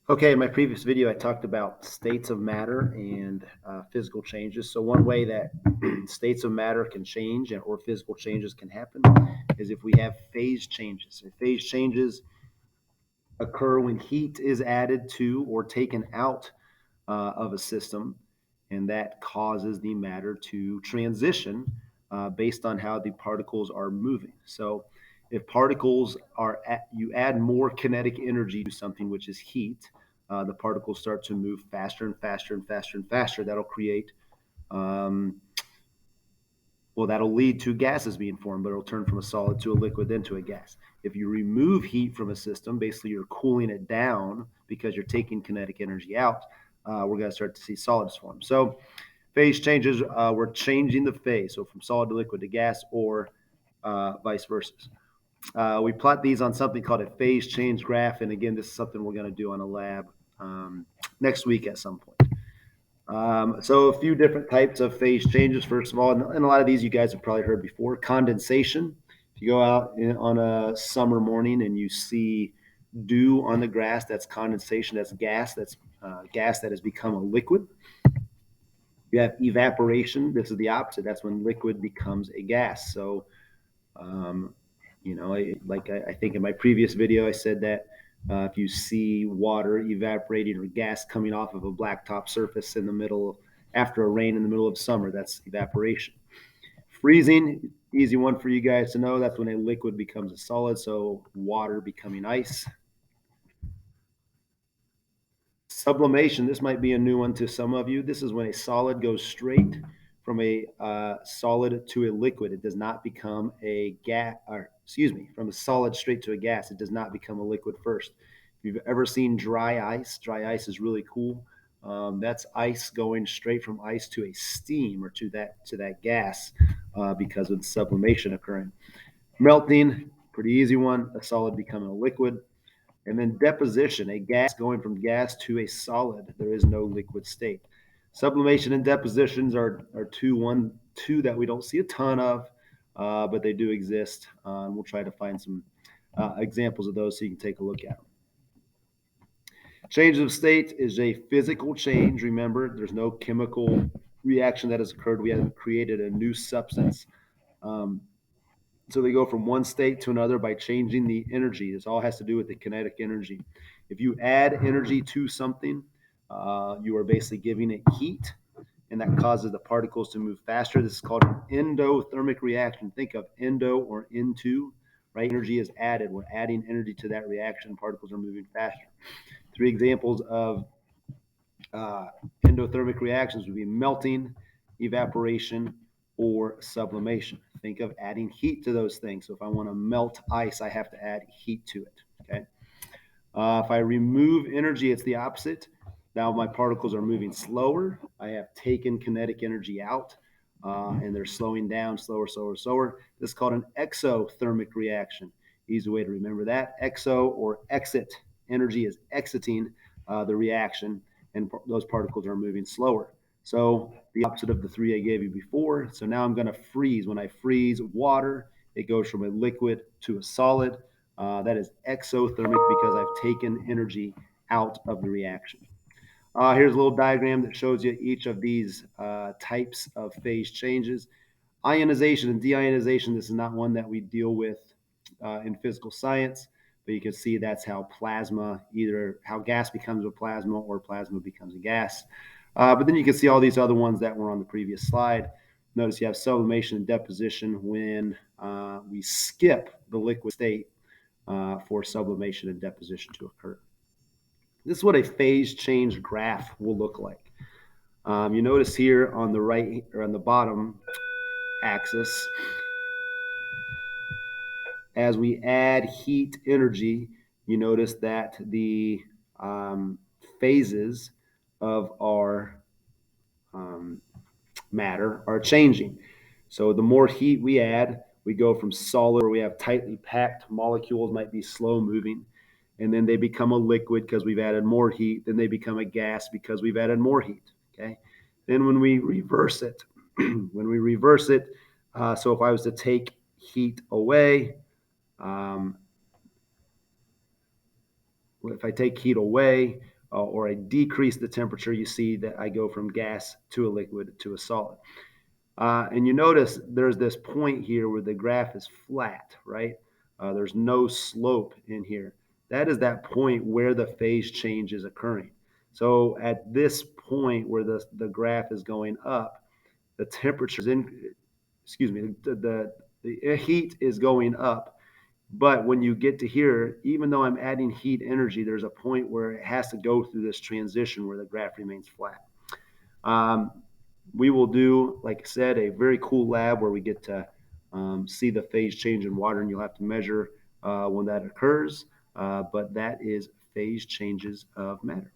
Okay, in my previous video, I talked about states of matter and physical changes. So one way that states of matter can change or physical changes can happen is if we have phase changes. And phase changes occur when heat is added to or taken out of a system, and that causes the matter to transition based on how the particles are moving. So if particles you add more kinetic energy to something, which is heat, the particles start to move faster and faster and faster and faster. That'll create um, that'll lead to gases being formed, but it'll turn from a solid to a liquid, then to a gas. If you remove heat from a system, basically you're cooling it down because you're taking kinetic energy out. We're going to start to see solids form. So phase changes, we're changing the phase, so from solid to liquid to gas, or vice versa. We plot these on something called a phase change graph, and again, this is something we're going to do on a lab next week at some point. So a few different types of phase changes. First of all, and a lot of these you guys have probably heard before. Condensation. If you go out on a summer morning and you see dew on the grass, that's condensation. That's gas. That's gas that has become a liquid. You have evaporation. This is the opposite. That's when liquid becomes a gas. So, um, I think in my previous video, I said that if you see water evaporating or gas coming off of a blacktop surface in the middle, after a rain in the middle of summer, that's evaporation. Freezing, easy one for you guys to know. That's when a liquid becomes a solid, so water becoming ice. Sublimation, this might be a new one to some of you. This is when a solid goes straight from a solid to a liquid. It does not become a gas, or excuse me, from a solid straight to a gas. It does not become a liquid first. If you've ever seen dry ice is really cool. That's ice going straight from ice to a steam or to that gas because of the sublimation occurring. Melting, pretty easy one. A solid becoming a liquid. And then deposition, a gas going from gas to a solid. There is no liquid state. Sublimation and depositions are two that we don't see a ton of, but they do exist. We'll try to find some examples of those so you can take a look at them. Change of state is a physical change. Remember, there's no chemical reaction that has occurred. We haven't created a new substance. Um, so they go from one state to another by changing the energy. This all has to do with the kinetic energy. If you add energy to something, you are basically giving it heat, and that causes the particles to move faster. This is called an endothermic reaction. Think of endo or into, right? Energy is added. We're adding energy to that reaction. Particles are moving faster. Three examples of uh, endothermic reactions would be melting, evaporation, or sublimation. Think of adding heat to those things. So if I want to melt ice, I have to add heat to it. Okay. If I remove energy, it's the opposite. Now my particles are moving slower. I have taken kinetic energy out, and they're slowing down, slower, slower, slower. This is called an exothermic reaction. Easy way to remember that. Exo or exit energy is exiting the reaction, and those particles are moving slower. So the opposite of the three I gave you before. So now I'm going to freeze. When I freeze water, it goes from a liquid to a solid. That is exothermic because I've taken energy out of the reaction. Here's a little diagram that shows you each of these types of phase changes. Ionization and deionization, this is not one that we deal with in physical science, but you can see that's how plasma, either how gas becomes a plasma or plasma becomes a gas. But then you can see all these other ones that were on the previous slide. Notice you have sublimation and deposition when we skip the liquid state for sublimation and deposition to occur. This is what a phase change graph will look like. You notice here on the right or on the bottom axis, as we add heat energy, you notice that the phases of our matter are changing. So the more heat we add, we go from solid, where we have tightly packed molecules, might be slow moving, and then they become a liquid because we've added more heat. Then they become a gas because we've added more heat. Okay. Then when we reverse it, so if I was to take heat away, um, if I take heat away, or I decrease the temperature, you see that I go from gas to a liquid to a solid. And you notice there's this point here where the graph is flat, right? There's no slope in here. That is that point where the phase change is occurring. So at this point where the graph is going up, the temperature is excuse me, the heat is going up. But when you get to here, even though I'm adding heat energy, there's a point where it has to go through this transition where the graph remains flat. Um, we will do, like I said, a very cool lab where we get to see the phase change in water, and you'll have to measure when that occurs. But that is phase changes of matter.